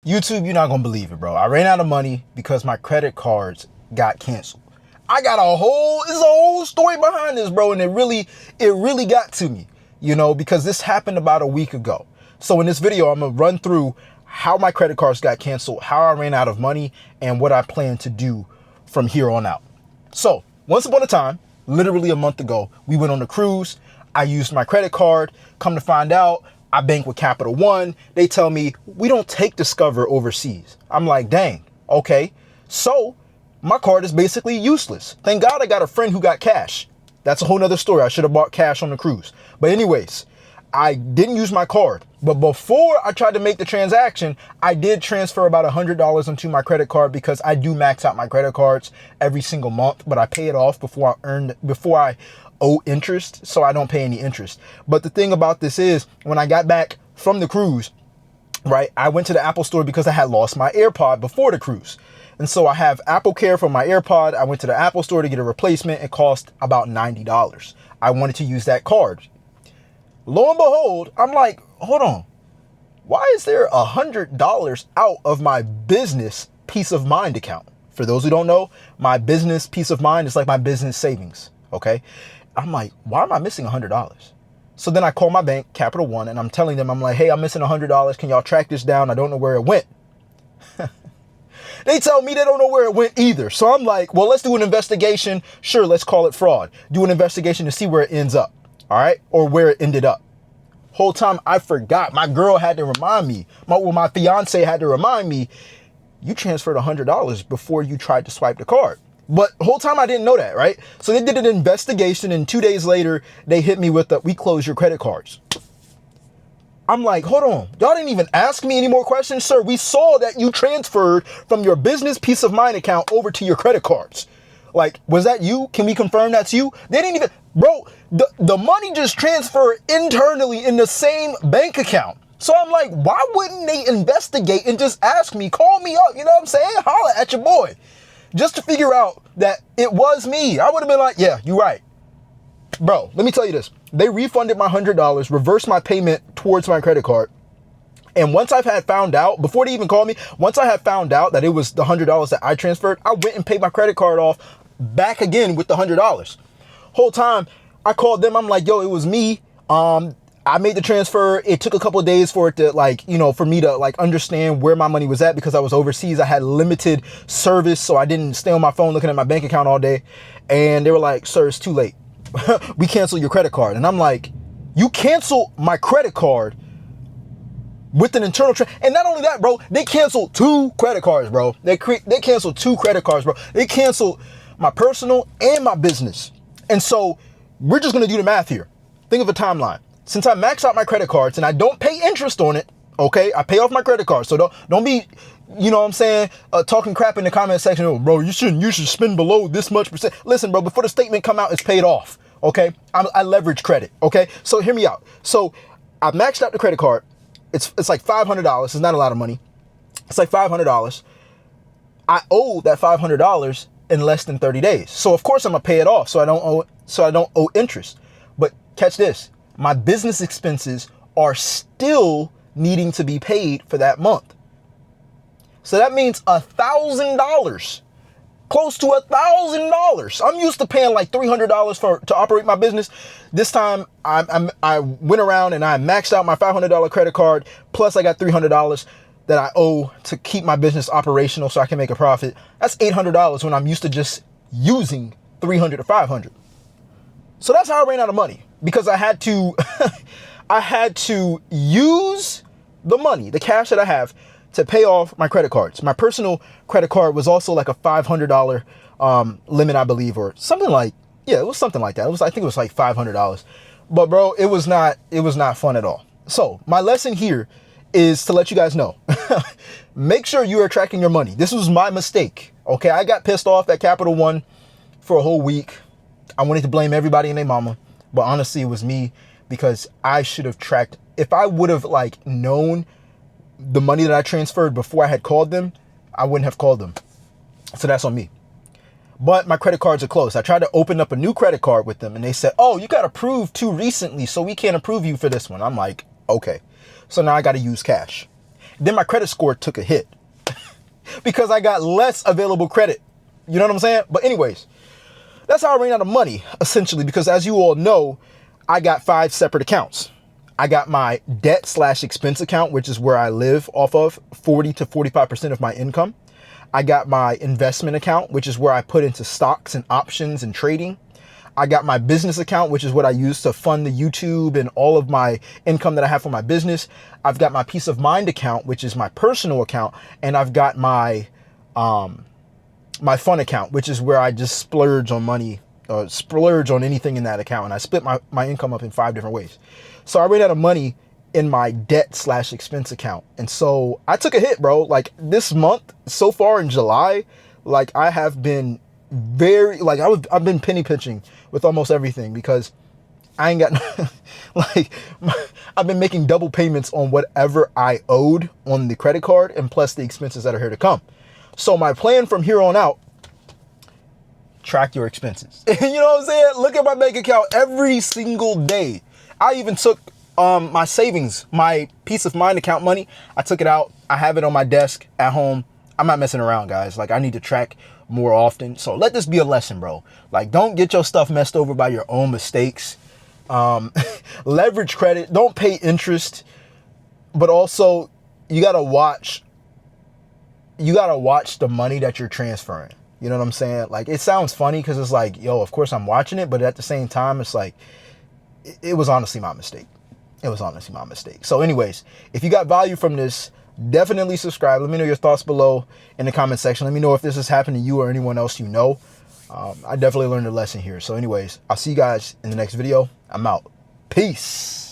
YouTube, you're not going to believe it, bro. I ran out of money because my credit cards got canceled. I got there's a whole story behind this, bro. And it really got to me, because this happened about a week ago. So in this video, I'm going to run through how my credit cards got canceled, how I ran out of money, and what I plan to do from here on out. So once upon a time, literally a month ago, we went on a cruise. I used my credit card. Come to find out, I bank with Capital One. They tell me we don't take Discover overseas. I'm like, dang, okay. So my card is basically useless. Thank God I got a friend who got cash. That's a whole nother story. I should have bought cash on the cruise. But anyways, I didn't use my card. But before I tried to make the transaction, I did transfer about $100 onto my credit card because I do max out my credit cards every single month, but I pay it off before I owe interest, so I don't pay any interest. But the thing about this is, when I got back from the cruise, right, I went to the Apple store because I had lost my AirPod before the cruise. And so I have Apple Care for my AirPod. I went to the Apple store to get a replacement. It cost about $90. I wanted to use that card. Lo and behold, I'm like, hold on. Why is there $100 out of my business Peace of Mind account? For those who don't know, my business Peace of Mind is like my business savings. Okay. I'm like, why am I missing $100? So then I call my bank, Capital One, and I'm telling them, I'm like, hey, I'm missing $100. Can y'all track this down? I don't know where it went. They tell me they don't know where it went either. So I'm like, well, let's do an investigation. Sure, let's call it fraud. Do an investigation to see where it ends up. All right. Or where it ended up. Whole time I forgot. My girl had to remind me. My fiance had to remind me, you transferred $100 before you tried to swipe the card. But whole time I didn't know that, right? So they did an investigation, and 2 days later, they hit me with we closed your credit cards. I'm like, hold on. Y'all didn't even ask me any more questions, sir. We saw that you transferred from your business Peace of Mind account over to your credit cards. Like, was that you? Can we confirm that's you? They didn't even, bro, the money just transferred internally in the same bank account. So I'm like, why wouldn't they investigate and just ask me, call me up, you know what I'm saying? Holla at your boy. Just to figure out that it was me. I would have been like, yeah, you're right. Bro, let me tell you this. They refunded my $100, reversed my payment towards my credit card. And once I've had found out, before they even called me, once I had found out that it was the $100 that I transferred, I went and paid my credit card off back again with the $100. Whole time I called them. I'm like, yo, it was me. I made the transfer. It took a couple of days for it to for me to understand where my money was at because I was overseas. I had limited service, so I didn't stay on my phone looking at my bank account all day. And they were like, sir, it's too late. We canceled your credit card. And I'm like, you cancel my credit card with an internal and not only that, bro, they canceled 2 credit cards, bro. They canceled 2 credit cards, bro. They canceled my personal and my business. And so we're just going to do the math here. Think of a timeline. Since I max out my credit cards and I don't pay interest on it, okay, I pay off my credit card. So don't be, you know what I'm saying, talking crap in the comment section. Oh, bro, you should spend below this much percent. Listen, bro, before the statement come out, it's paid off. Okay, I leverage credit. Okay, so hear me out. So I maxed out the credit card. It's like $500. It's not a lot of money. It's like $500. I owe that $500 in less than 30 days. So of course I'm gonna pay it off. So I don't owe interest. But catch this. My business expenses are still needing to be paid for that month. So that means $1,000, close to $1,000. I'm used to paying like $300 to operate my business. This time I went around and I maxed out my $500 credit card. Plus I got $300 that I owe to keep my business operational so I can make a profit. That's $800 when I'm used to just using $300 to $500. So that's how I ran out of money, because I had to use the money, the cash that I have, to pay off my credit cards. My personal credit card was also like a $500 limit, I believe, or something like, yeah, it was something like that. I think it was like $500. But bro, it was not fun at all. So my lesson here is to let you guys know, make sure you are tracking your money. This was my mistake. Okay. I got pissed off at Capital One for a whole week. I wanted to blame everybody and their mama, but honestly, it was me, because I should have tracked. If I would have known the money that I transferred before I had called them, I wouldn't have called them. So that's on me. But my credit cards are closed. I tried to open up a new credit card with them and they said, oh, you got approved too recently, so we can't approve you for this one. I'm like, okay. So now I got to use cash. Then my credit score took a hit because I got less available credit. You know what I'm saying? But anyways, that's how I ran out of money, essentially, because as you all know, I got 5 separate accounts. I got my debt/expense account, which is where I live off of 40 to 45% of my income. I got my investment account, which is where I put into stocks and options and trading. I got my business account, which is what I use to fund the YouTube and all of my income that I have for my business. I've got my peace of mind account, which is my personal account. And I've got my my fun account, which is where I just splurge on money, splurge on anything in that account. And I split my income up in 5 different ways. So I ran out of money in my debt/expense account. And so I took a hit, bro. Like this month, so far in July, like I have been I've been penny pinching with almost everything because I ain't got, like, I've been making double payments on whatever I owed on the credit card and plus the expenses that are here to come. So my plan from here on out, track your expenses. You know what I'm saying? Look at my bank account every single day. I even took my savings, my peace of mind account money. I took it out. I have it on my desk at home. I'm not messing around, guys. Like, I need to track more often. So let this be a lesson, bro. Like, don't get your stuff messed over by your own mistakes. Leverage credit. Don't pay interest. But also, you gotta watch the money that you're transferring. You know what I'm saying? Like, it sounds funny because it's like, yo, of course I'm watching it, but at the same time, it's like, it was honestly my mistake. It was honestly my mistake. So anyways, if you got value from this, definitely subscribe. Let me know your thoughts below in the comment section. Let me know if this has happened to you or anyone else you know. I definitely learned a lesson here. So anyways, I'll see you guys in the next video. I'm out. Peace.